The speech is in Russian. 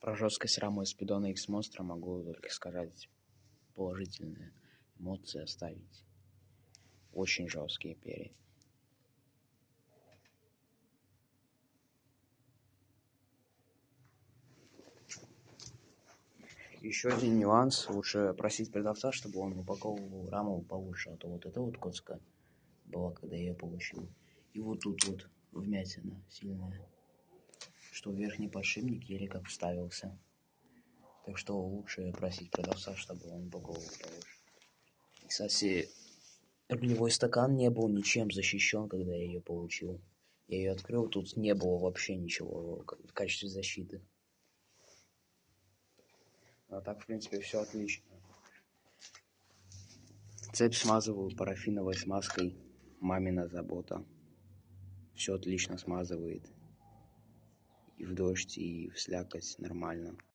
Про жесткость рамы Спидона X Monster могу только сказать положительные эмоции оставить. Очень жесткие перья. Еще один нюанс. Лучше просить продавца, чтобы он упаковывал раму получше. А то вот эта вот коцка была, когда я ее получил. И вот тут вот вмятина сильная. Что верхний подшипник еле как вставился. Так что лучше просить продавца, чтобы он упаковывал получше. И, кстати, огневой стакан не был ничем защищен, когда я ее получил. Я ее открыл, тут не было вообще ничего в качестве защиты. А так, в принципе, все отлично. Цепь смазываю парафиновой смазкой «Мамина забота». Все отлично смазывает. И в дождь, и в слякоть нормально.